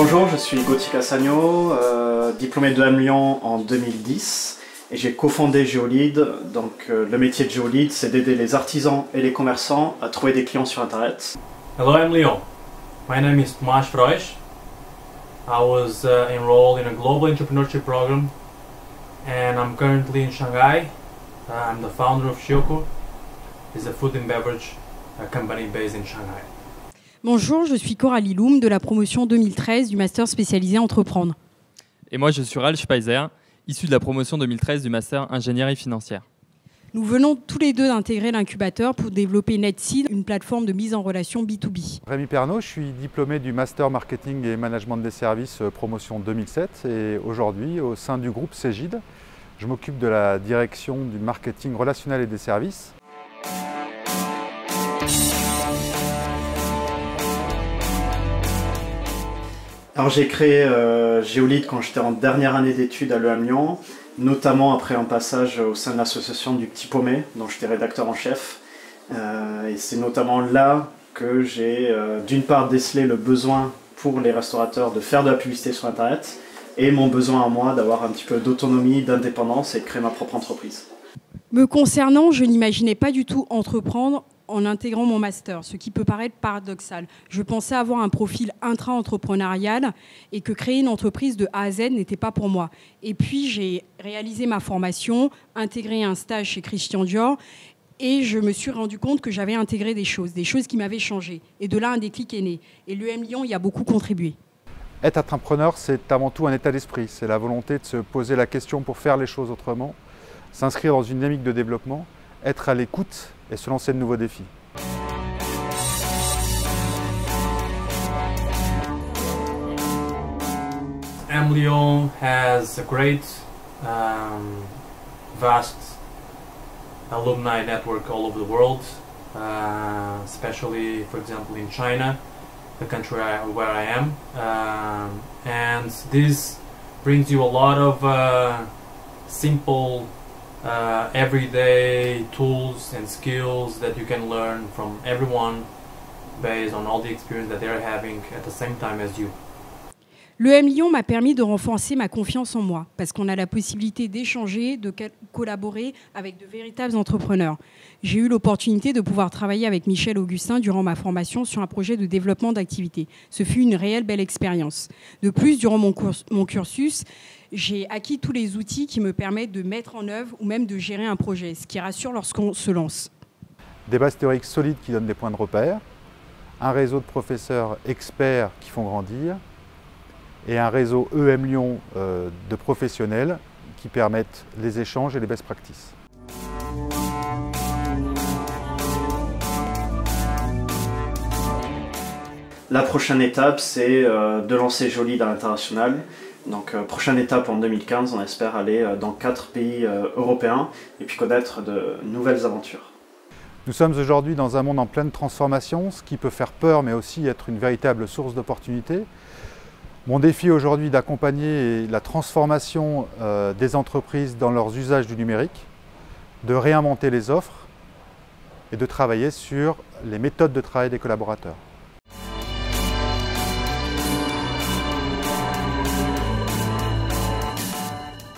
Bonjour, je suis Gauthier Cassagno, diplômé de Lyon en 2010 et j'ai cofondé Geolead. Donc le métier de Geolead, c'est d'aider les artisans et les commerçants à trouver des clients sur internet. Hello, I'm Leon. My name is Tomáš Freusch. I was enrolled in a global entrepreneurship program and I'm currently in Shanghai. I'm the founder of Shioku. It's a food and beverage company based in Shanghai. Bonjour, je suis Coralie Loum de la promotion 2013 du master spécialisé Entreprendre. Et moi, je suis Ralph Speiser, issu de la promotion 2013 du master Ingénierie financière. Nous venons tous les deux d'intégrer l'incubateur pour développer NetSeed, une plateforme de mise en relation B2B. Rémi Pernaut, je suis diplômé du master marketing et management des services promotion 2007 et aujourd'hui au sein du groupe Cegid, je m'occupe de la direction du marketing relationnel et des services. Alors j'ai créé Geolead quand j'étais en dernière année d'études à l'EM Lyon, notamment après un passage au sein de l'association du Petit Paumé, dont j'étais rédacteur en chef. Et c'est notamment là que j'ai d'une part décelé le besoin pour les restaurateurs de faire de la publicité sur Internet et mon besoin à moi d'avoir un petit peu d'autonomie, d'indépendance et de créer ma propre entreprise. Me concernant, je n'imaginais pas du tout entreprendre en intégrant mon master, ce qui peut paraître paradoxal. Je pensais avoir un profil intra-entrepreneurial et que créer une entreprise de A à Z n'était pas pour moi. Et puis j'ai réalisé ma formation, intégré un stage chez Christian Dior et je me suis rendu compte que j'avais intégré des choses qui m'avaient changé. Et de là, un déclic est né. Et l'EM Lyon y a beaucoup contribué. Être entrepreneur, c'est avant tout un état d'esprit. C'est la volonté de se poser la question pour faire les choses autrement, s'inscrire dans une dynamique de développement, être à l'écoute et se lancer de nouveaux défis. M Lyon has a great, vast alumni network all over the world, especially, for example, in China, the country where I am. And this brings you a lot of simple everyday tools and skills that you can learn from everyone based on all the experience that they're having at the same time as you. L'EM Lyon m'a permis de renforcer ma confiance en moi parce qu'on a la possibilité d'échanger, de collaborer avec de véritables entrepreneurs. J'ai eu l'opportunité de pouvoir travailler avec Michel Augustin durant ma formation sur un projet de développement d'activité. Ce fut une réelle belle expérience. De plus, durant mon cursus, j'ai acquis tous les outils qui me permettent de mettre en œuvre ou même de gérer un projet, ce qui rassure lorsqu'on se lance. Des bases théoriques solides qui donnent des points de repère, un réseau de professeurs experts qui font grandir, et un réseau EM Lyon de professionnels qui permettent les échanges et les best practices. La prochaine étape, c'est de lancer Geolead à l'international. Donc prochaine étape en 2015, on espère aller dans 4 pays européens et puis connaître de nouvelles aventures. Nous sommes aujourd'hui dans un monde en pleine transformation, ce qui peut faire peur mais aussi être une véritable source d'opportunités. Mon défi aujourd'hui est d'accompagner la transformation des entreprises dans leurs usages du numérique, de réinventer les offres et de travailler sur les méthodes de travail des collaborateurs.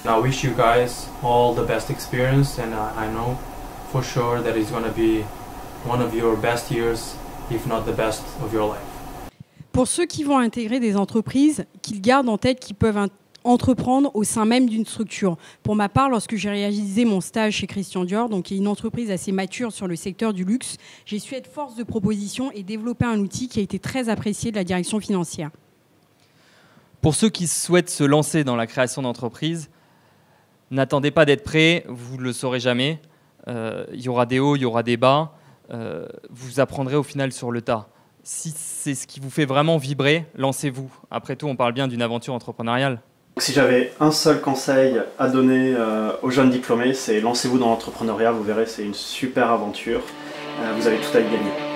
I wish you guys all the best experience and I know for sure that it's going to be one of your best years, if not the best of your life. Pour ceux qui vont intégrer des entreprises, qu'ils gardent en tête qu'ils peuvent entreprendre au sein même d'une structure. Pour ma part, lorsque j'ai réalisé mon stage chez Christian Dior, donc qui est une entreprise assez mature sur le secteur du luxe, j'ai su être force de proposition et développer un outil qui a été très apprécié de la direction financière. Pour ceux qui souhaitent se lancer dans la création d'entreprise, n'attendez pas d'être prêt, vous ne le saurez jamais. Il y aura des hauts, il y aura des bas. Vous apprendrez au final sur le tas. Si c'est ce qui vous fait vraiment vibrer, lancez-vous. Après tout, on parle bien d'une aventure entrepreneuriale. Si j'avais un seul conseil à donner aux jeunes diplômés, c'est lancez-vous dans l'entrepreneuriat, vous verrez, c'est une super aventure. Vous avez tout à y gagner.